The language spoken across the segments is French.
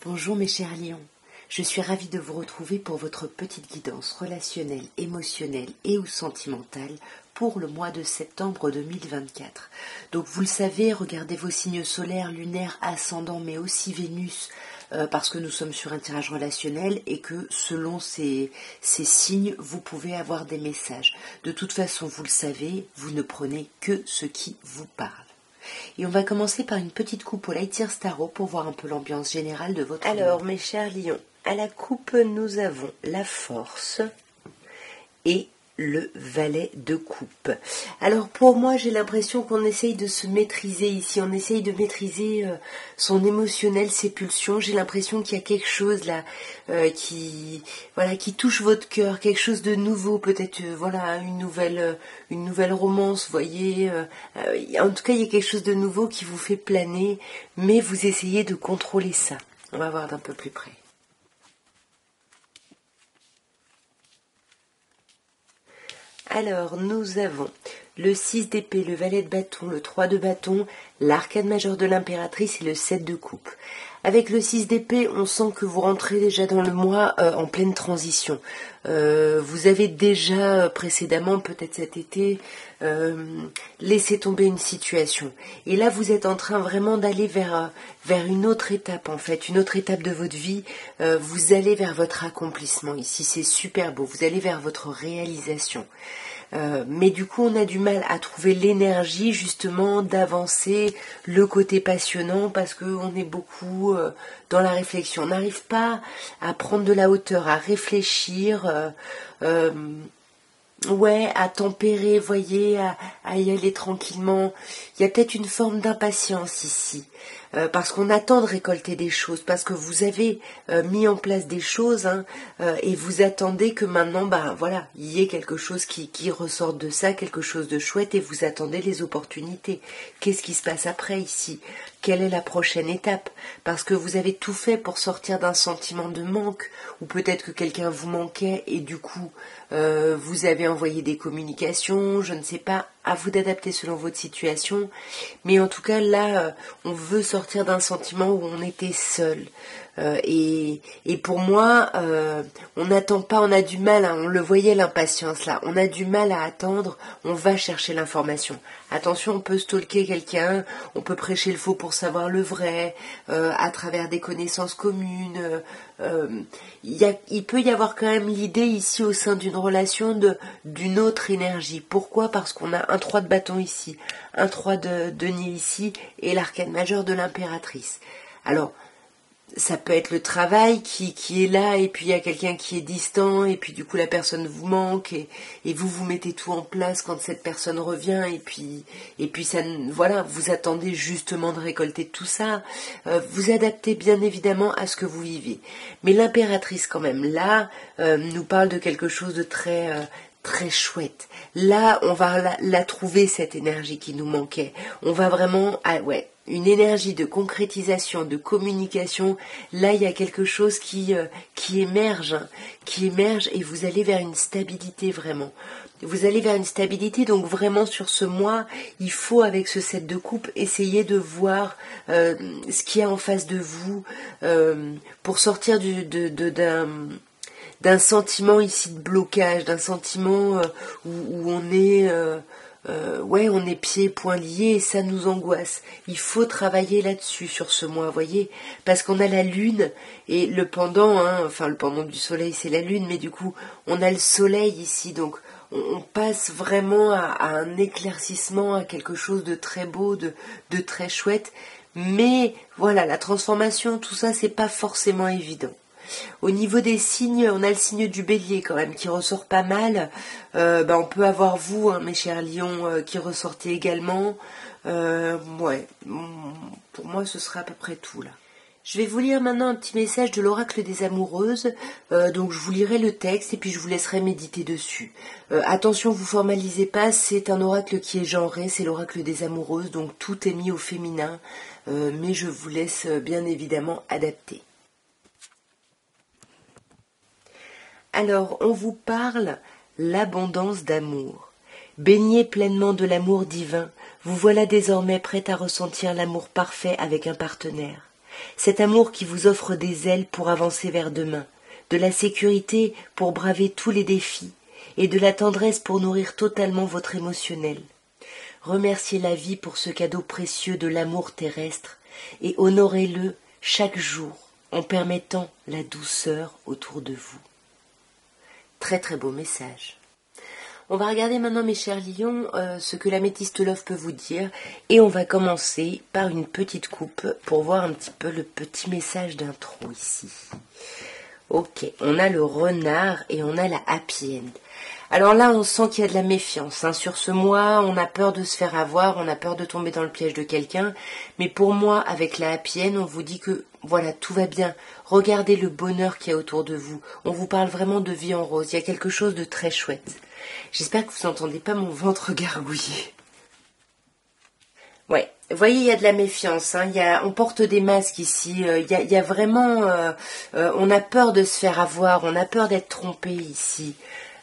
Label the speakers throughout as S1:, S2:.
S1: Bonjour mes chers lions, je suis ravie de vous retrouver pour votre petite guidance relationnelle, émotionnelle et ou sentimentale pour le mois de septembre 2024. Donc vous le savez, regardez vos signes solaires, lunaires, ascendants mais aussi Vénus parce que nous sommes sur un tirage relationnel et que selon ces signes, vous pouvez avoir des messages. De toute façon, vous le savez, vous ne prenez que ce qui vous parle. Et on va commencer par une petite coupe au Light Year Tarot pour voir un peu l'ambiance générale de votre mois.
S2: Alors, mes chers lions, à la coupe, nous avons la force et le valet de coupe. Alors, pour moi, j'ai l'impression qu'on essaye de se maîtriser ici. On essaye de maîtriser son émotionnel, ses pulsions. J'ai l'impression qu'il y a quelque chose là qui touche votre cœur, quelque chose de nouveau, peut-être une nouvelle romance, vous voyez. En tout cas, il y a quelque chose de nouveau qui vous fait planer, mais vous essayez de contrôler ça. On va voir d'un peu plus près. Alors, nous avons le 6 d'épée, le valet de bâton, le 3 de bâton, l'arcane majeur de l'impératrice et le 7 de coupe. Avec le 6 d'épée, on sent que vous rentrez déjà dans le mois en pleine transition. Vous avez déjà précédemment, peut-être cet été, laissé tomber une situation. Et là, vous êtes en train vraiment d'aller vers une autre étape, en fait, une autre étape de votre vie. Vous allez vers votre accomplissement ici, c'est super beau. Vous allez vers votre réalisation. Mais du coup on a du mal à trouver l'énergie justement d'avancer, le côté passionnant parce qu'on est beaucoup dans la réflexion. On n'arrive pas à prendre de la hauteur, à réfléchir, à tempérer, voyez, à y aller tranquillement. Il y a peut-être une forme d'impatience ici. Parce qu'on attend de récolter des choses, parce que vous avez mis en place des choses et vous attendez que maintenant, il y ait quelque chose qui ressorte de ça, quelque chose de chouette et vous attendez les opportunités. Qu'est-ce qui se passe après ici? Quelle est la prochaine étape? Parce que vous avez tout fait pour sortir d'un sentiment de manque ou peut-être que quelqu'un vous manquait et du coup vous avez envoyé des communications, je ne sais pas, à vous d'adapter selon votre situation, mais en tout cas là on veut sortir d'un sentiment où on était seul et pour moi on n'attend pas, on a du mal, on le voyait l'impatience là, on a du mal à attendre, on va chercher l'information. Attention, on peut stalker quelqu'un, on peut prêcher le faux pour savoir le vrai, à travers des connaissances communes. Il peut y avoir quand même l'idée ici au sein d'une relation d'une autre énergie. Pourquoi? Parce qu'on a un 3 de bâton ici, un 3 de denier ici et l'arcane majeur de l'impératrice. Alors, ça peut être le travail qui est là et puis il y a quelqu'un qui est distant et puis du coup la personne vous manque et vous mettez tout en place quand cette personne revient et puis ça, vous attendez justement de récolter tout ça. Vous adaptez bien évidemment à ce que vous vivez. Mais l'impératrice quand même là nous parle de quelque chose de très chouette. Là, on va la trouver, cette énergie qui nous manquait. On va vraiment, une énergie de concrétisation, de communication. Là, il y a quelque chose qui émerge et vous allez vers une stabilité vraiment. Vous allez vers une stabilité, donc vraiment sur ce mois, il faut avec ce 7 de coupe essayer de voir ce qu'il y a en face de vous pour sortir d'un sentiment ici de blocage, d'un sentiment où on est on est pieds et poings liés et ça nous angoisse. Il faut travailler là-dessus sur ce mois, voyez, parce qu'on a la lune et le pendant, le pendant du soleil c'est la lune, mais du coup on a le soleil ici, donc on passe vraiment à un éclaircissement, à quelque chose de très beau, de très chouette, mais voilà, la transformation, tout ça c'est pas forcément évident. Au niveau des signes, on a le signe du bélier quand même qui ressort pas mal. On peut avoir vous, mes chers lions, qui ressortez également. Pour moi ce sera à peu près tout là. Je vais vous lire maintenant un petit message de l'oracle des amoureuses, donc je vous lirai le texte et puis je vous laisserai méditer dessus. Attention, vous formalisez pas, c'est un oracle qui est genré, c'est l'oracle des amoureuses, donc tout est mis au féminin, mais je vous laisse bien évidemment adapter. Alors, on vous parle l'abondance d'amour. Baignez pleinement de l'amour divin, vous voilà désormais prête à ressentir l'amour parfait avec un partenaire. Cet amour qui vous offre des ailes pour avancer vers demain, de la sécurité pour braver tous les défis, et de la tendresse pour nourrir totalement votre émotionnel. Remerciez la vie pour ce cadeau précieux de l'amour terrestre, et honorez-le chaque jour en permettant la douceur autour de vous. Très très beau message. On va regarder maintenant, mes chers lions, ce que l'améthyste love peut vous dire. Et on va commencer par une petite coupe pour voir un petit peu le petit message d'intro ici. Ok, on a le renard et on a la happy end. Alors là, on sent qu'il y a de la méfiance. Sur ce mois, on a peur de se faire avoir, on a peur de tomber dans le piège de quelqu'un. Mais pour moi, avec la happy end, on vous dit que voilà, tout va bien. Regardez le bonheur qu'il y a autour de vous. On vous parle vraiment de vie en rose. Il y a quelque chose de très chouette. J'espère que vous n'entendez pas mon ventre gargouiller. Ouais, vous voyez, il y a de la méfiance. On porte des masques ici. Il y a vraiment... on a peur de se faire avoir, on a peur d'être trompé ici.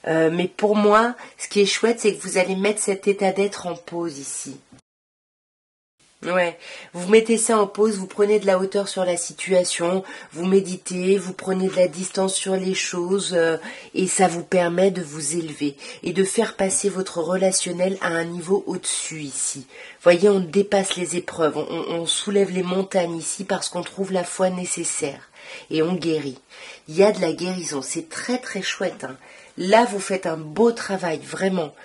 S2: Mais pour moi, ce qui est chouette, c'est que vous allez mettre cet état d'être en pause ici. Ouais, vous mettez ça en pause, vous prenez de la hauteur sur la situation, vous méditez, vous prenez de la distance sur les choses et ça vous permet de vous élever et de faire passer votre relationnel à un niveau au-dessus ici. Voyez, on dépasse les épreuves, on soulève les montagnes ici parce qu'on trouve la foi nécessaire et on guérit. Il y a de la guérison, c'est très très chouette. Là, vous faites un beau travail, vraiment.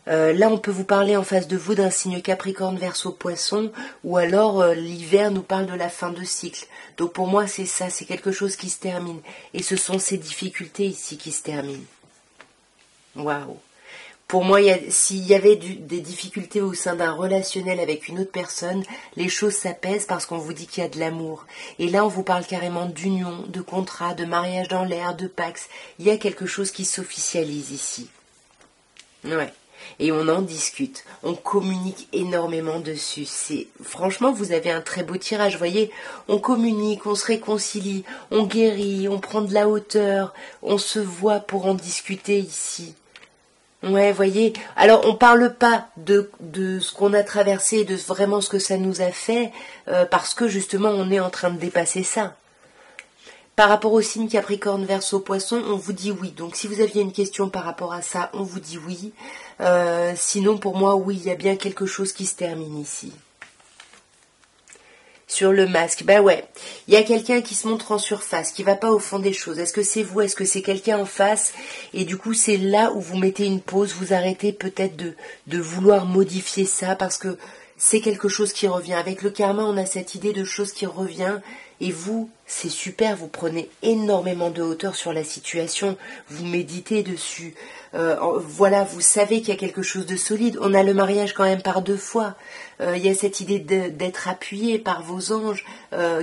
S2: Là, on peut vous parler en face de vous d'un signe Capricorne, Verseau, Poisson, ou alors l'hiver nous parle de la fin de cycle. Donc pour moi, c'est ça, c'est quelque chose qui se termine. Et ce sont ces difficultés ici qui se terminent. Waouh! Pour moi, s'il y avait des difficultés au sein d'un relationnel avec une autre personne, les choses s'apaisent parce qu'on vous dit qu'il y a de l'amour. Et là, on vous parle carrément d'union, de contrat, de mariage dans l'air, de pax. Il y a quelque chose qui s'officialise ici. Ouais. Et on en discute, on communique énormément dessus. Franchement, vous avez un très beau tirage, vous voyez, on communique, on se réconcilie, on guérit, on prend de la hauteur, on se voit pour en discuter ici. Ouais, voyez, alors on parle pas de ce qu'on a traversé, de vraiment ce que ça nous a fait, parce que justement on est en train de dépasser ça. Par rapport au signe Capricorne, Verseau, Poisson, on vous dit oui. Donc si vous aviez une question par rapport à ça, on vous dit oui. Sinon pour moi, oui, il y a bien quelque chose qui se termine ici. Sur le masque, ben ouais, il y a quelqu'un qui se montre en surface, qui va pas au fond des choses. Est-ce que c'est vous, est-ce que c'est quelqu'un en face? Et du coup, c'est là où vous mettez une pause, vous arrêtez peut-être de vouloir modifier ça parce que c'est quelque chose qui revient. Avec le karma, on a cette idée de chose qui revient. Et vous, c'est super, vous prenez énormément de hauteur sur la situation, vous méditez dessus. Voilà, vous savez qu'il y a quelque chose de solide. On a le mariage quand même par 2 fois. Il y a cette idée d'être appuyé par vos anges,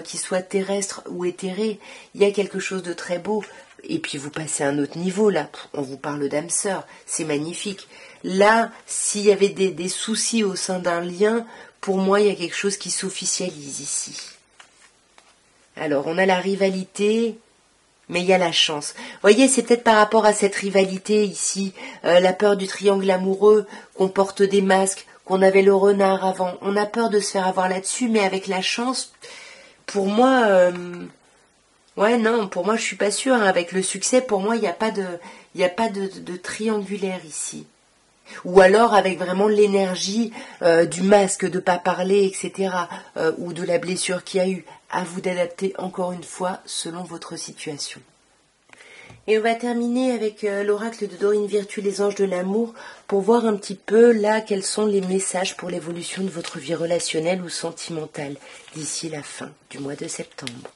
S2: qu'ils soient terrestres ou éthérés. Il y a quelque chose de très beau. Et puis vous passez à un autre niveau, là. On vous parle d'âme sœur. C'est magnifique. Là, s'il y avait des soucis au sein d'un lien, pour moi, il y a quelque chose qui s'officialise ici. Alors, on a la rivalité, mais il y a la chance. Vous voyez, c'est peut-être par rapport à cette rivalité ici, la peur du triangle amoureux, qu'on porte des masques, qu'on avait le renard avant. On a peur de se faire avoir là-dessus, mais avec la chance, pour moi... ouais, non, pour moi, je suis pas sûre. Avec le succès, pour moi, il n'y a pas de triangulaire ici. Ou alors avec vraiment l'énergie du masque, de pas parler, etc. Ou de la blessure qu'il y a eu. À vous d'adapter encore une fois selon votre situation. Et on va terminer avec l'oracle de Dorine Virtue, les anges de l'amour, pour voir un petit peu là quels sont les messages pour l'évolution de votre vie relationnelle ou sentimentale d'ici la fin du mois de septembre.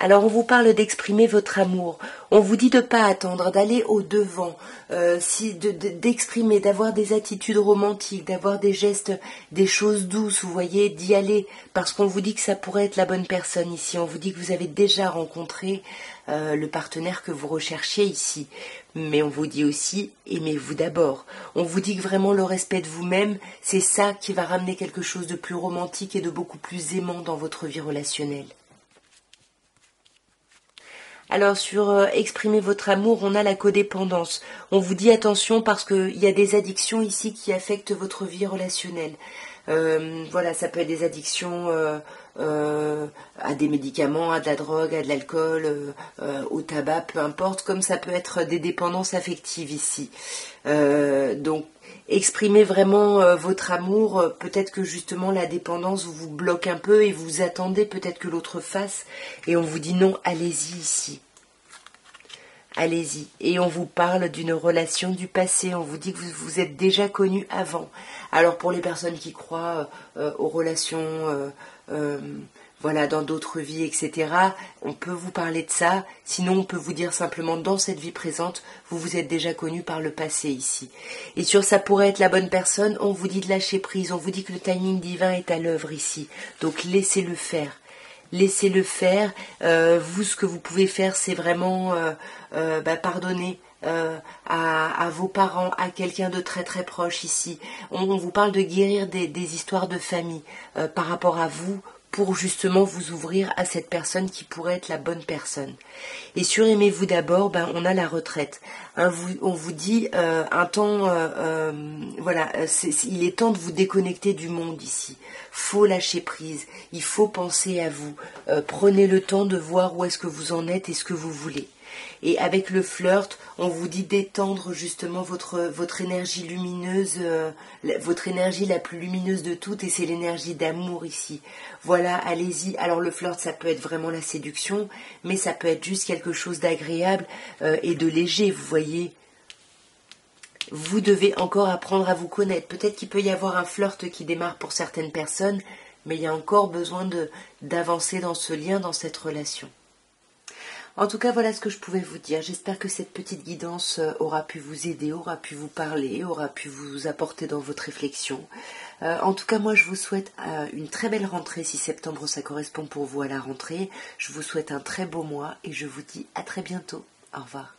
S2: Alors on vous parle d'exprimer votre amour, on vous dit de ne pas attendre, d'aller au-devant, d'exprimer, d'avoir des attitudes romantiques, d'avoir des gestes, des choses douces, vous voyez, d'y aller, parce qu'on vous dit que ça pourrait être la bonne personne ici, on vous dit que vous avez déjà rencontré le partenaire que vous recherchiez ici, mais on vous dit aussi, aimez-vous d'abord, on vous dit que vraiment le respect de vous-même, c'est ça qui va ramener quelque chose de plus romantique et de beaucoup plus aimant dans votre vie relationnelle. Alors sur exprimer votre amour, on a la codépendance. On vous dit attention parce qu'il y a des addictions ici qui affectent votre vie relationnelle. Voilà, ça peut être des addictions à des médicaments, à de la drogue, à de l'alcool, au tabac, peu importe, comme ça peut être des dépendances affectives ici. Donc, exprimez vraiment votre amour. Peut-être que justement la dépendance vous bloque un peu et vous attendez peut-être que l'autre fasse. Et on vous dit non, allez-y ici. Allez-y. Et on vous parle d'une relation du passé. On vous dit que vous vous êtes déjà connus avant. Alors pour les personnes qui croient aux relations, voilà, dans d'autres vies, etc., on peut vous parler de ça. Sinon, on peut vous dire simplement, dans cette vie présente, vous vous êtes déjà connus par le passé ici. Et sur ça pourrait être la bonne personne, on vous dit de lâcher prise. On vous dit que le timing divin est à l'œuvre ici. Donc laissez-le faire. Laissez-le faire. Vous, ce que vous pouvez faire, c'est vraiment pardonner à vos parents, à quelqu'un de très très proche ici. On vous parle de guérir des histoires de famille par rapport à vous, pour justement vous ouvrir à cette personne qui pourrait être la bonne personne. Et sur Aimez-vous d'abord, on a la retraite. On vous dit un temps, voilà, il est temps de vous déconnecter du monde ici. Faut lâcher prise, il faut penser à vous. Prenez le temps de voir où est-ce que vous en êtes et ce que vous voulez. Et avec le flirt, on vous dit d'étendre justement votre énergie lumineuse, votre énergie la plus lumineuse de toutes, et c'est l'énergie d'amour ici. Voilà, allez-y. Alors le flirt, ça peut être vraiment la séduction, mais ça peut être juste quelque chose d'agréable et de léger, vous voyez. Vous devez encore apprendre à vous connaître. Peut-être qu'il peut y avoir un flirt qui démarre pour certaines personnes, mais il y a encore besoin d'avancer dans ce lien, dans cette relation. En tout cas, voilà ce que je pouvais vous dire. J'espère que cette petite guidance aura pu vous aider, aura pu vous parler, aura pu vous apporter dans votre réflexion. En tout cas, moi, je vous souhaite une très belle rentrée. Si septembre, ça correspond pour vous à la rentrée. Je vous souhaite un très beau mois et je vous dis à très bientôt. Au revoir.